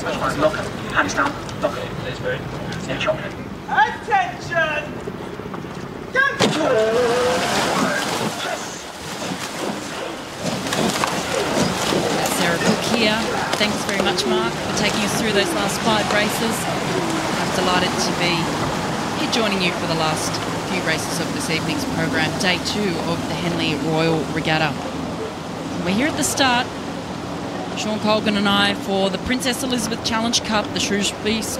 Lock, hands down, lock. No chocolate. Attention! Sarah Cook here. Thanks very much, Mark, for taking us through those last 5 races. I'm delighted to be here joining you for the last few races of this evening's program, day 2 of the Henley Royal Regatta. We're here at the start, Sean Colgan and I, for the Princess Elizabeth Challenge Cup, the Shrewsbury School,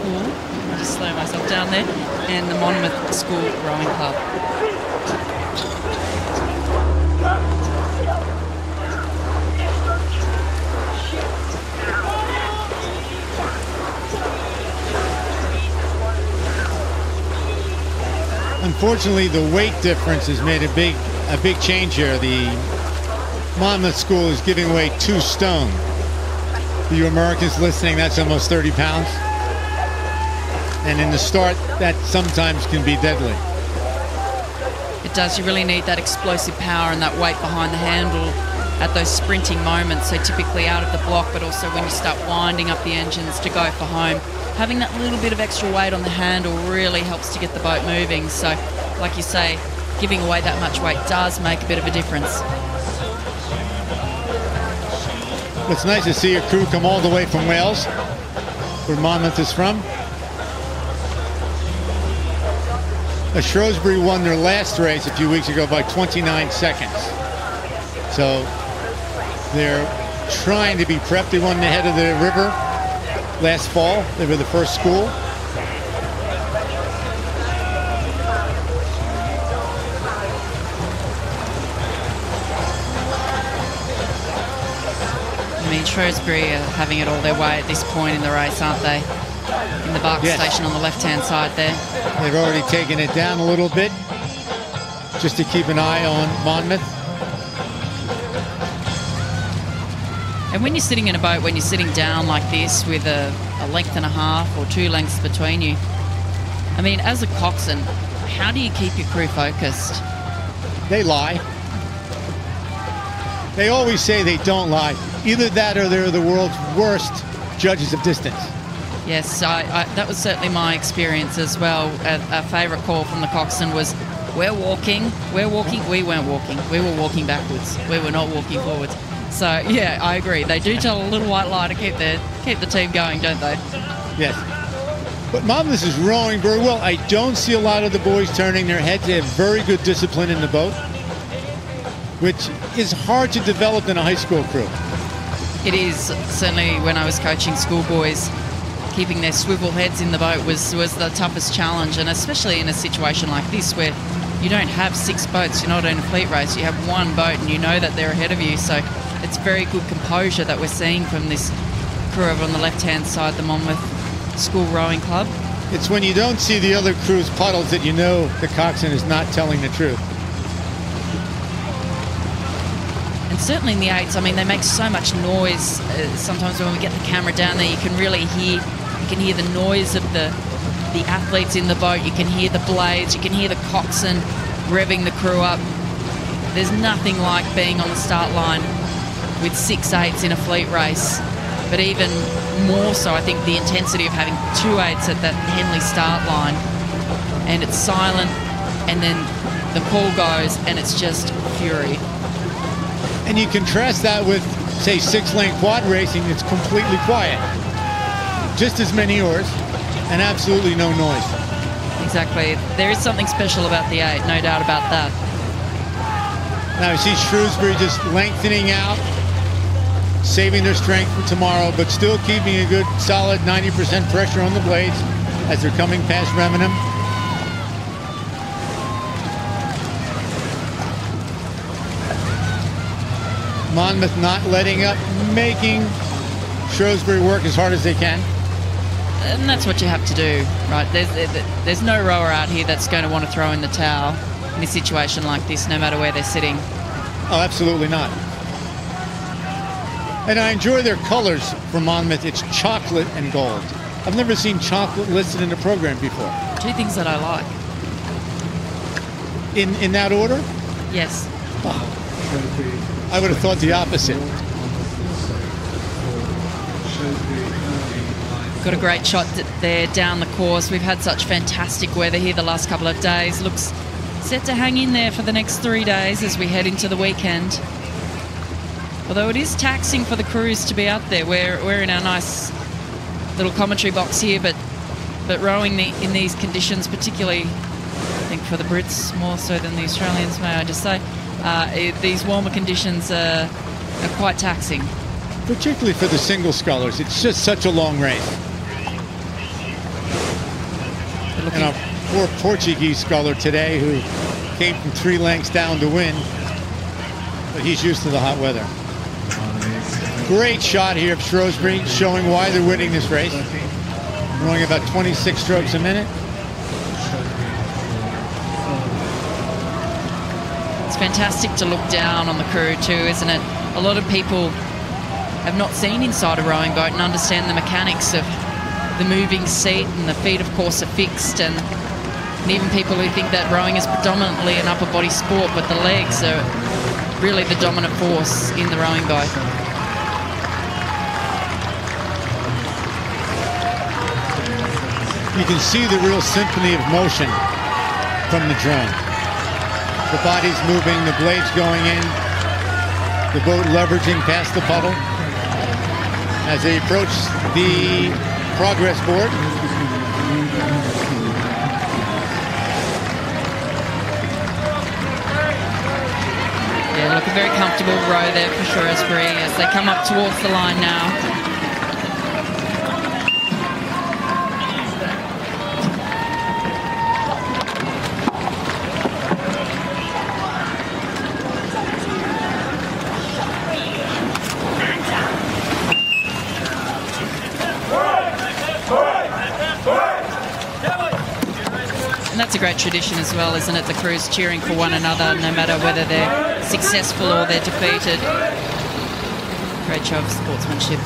I'll just slow myself down there, and the Monmouth School Rowing Club. Unfortunately, the weight difference has made a big change here. The Monmouth School is giving away 2 stone. For you Americans listening, that's almost 30 pounds. And in the start, that sometimes can be deadly. It does. You really need that explosive power and that weight behind the handle at those sprinting moments. So typically out of the block, but also when you start winding up the engines to go for home. Having that little bit of extra weight on the handle really helps to get the boat moving. So, like you say, giving away that much weight does make a bit of a difference. It's nice to see a crew come all the way from Wales, where Monmouth is from. Shrewsbury won their last race a few weeks ago by 29 seconds. So they're trying to be prepped. They won the head of the river last fall. They were the first school. I mean, Shrewsbury are having it all their way at this point in the race, aren't they? In the bark station on the left-hand side there. They've already taken it down a little bit, just to keep an eye on Monmouth. And when you're sitting in a boat, when you're sitting down like this with a length and a half or 2 lengths between you, I mean, as a coxswain, how do you keep your crew focused? They lie. They always say they don't lie. Either that or they're the world's worst judges of distance. Yes, that was certainly my experience as well. A favourite call from the coxswain was, we're walking, we weren't walking. We were walking backwards. We were not walking forwards. So, yeah, I agree. They do tell a little white lie to keep the team going, don't they? Yes. But Monmouth is rowing very well. I don't see a lot of the boys turning their heads. They have very good discipline in the boat, which is hard to develop in a high school crew. It is. Certainly when I was coaching schoolboys, keeping their swivel heads in the boat was the toughest challenge, and especially in a situation like this where you don't have 6 boats, you're not in a fleet race, you have 1 boat and you know that they're ahead of you. So it's very good composure that we're seeing from this crew over on the left-hand side, the Monmouth School Rowing Club. It's when you don't see the other crew's puddles that you know the coxswain is not telling the truth. And certainly in the 8s, I mean, they make so much noise. Sometimes when we get the camera down there, you can really hear, the noise of the athletes in the boat. You can hear the blades. You can hear the coxswain revving the crew up. There's nothing like being on the start line with 6 8s in a fleet race. But even more so, I think the intensity of having 2 8s at that Henley start line, and it's silent, and then the call goes, and it's just fury. And you contrast that with, say, 6-lane quad racing. It's completely quiet. Just as many oars and absolutely no noise. Exactly. There is something special about the 8, no doubt about that. Now you see Shrewsbury just lengthening out, saving their strength for tomorrow, but still keeping a good solid 90% pressure on the blades as they're coming past Remenham. Monmouth not letting up, making Shrewsbury work as hard as they can. And that's what you have to do, right? There's no rower out here that's going to want to throw in the towel in a situation like this, no matter where they're sitting. Oh, absolutely not. And I enjoy their colors for Monmouth. It's chocolate and gold. I've never seen chocolate listed in the program before. 2 things that I like. In that order? Yes. Oh. I would have thought the opposite. got a great shot there down the course. We've had such fantastic weather here the last couple of days. Looks set to hang in there for the next 3 days as we head into the weekend. Although it is taxing for the crews to be out there. We're in our nice little commentary box here, but rowing in these conditions, particularly I think for the Brits more so than the Australians, may I just say, these warmer conditions are quite taxing. Particularly for the single scullers. It's just such a long race. And a poor Portuguese sculler today who came from 3 lengths down to win, but he's used to the hot weather. Great shot here of Shrewsbury, showing why they're winning this race. Rowing about 26 strokes a minute. It's fantastic to look down on the crew too, isn't it? A lot of people have not seen inside a rowing boat and understand the mechanics of the moving seat, and the feet of course are fixed, and even people who think that rowing is predominantly an upper body sport, but the legs are really the dominant force in the rowing boat. You can see the real symphony of motion from the drone. The body's moving, the blades going in, the boat leveraging past the puddle as they approach the progress board. Yeah, look, a very comfortable row there for Shrewsbury as they come up towards the line now. That's a great tradition as well, isn't it? The crews cheering for one another, no matter whether they're successful or they're defeated. Great show of sportsmanship.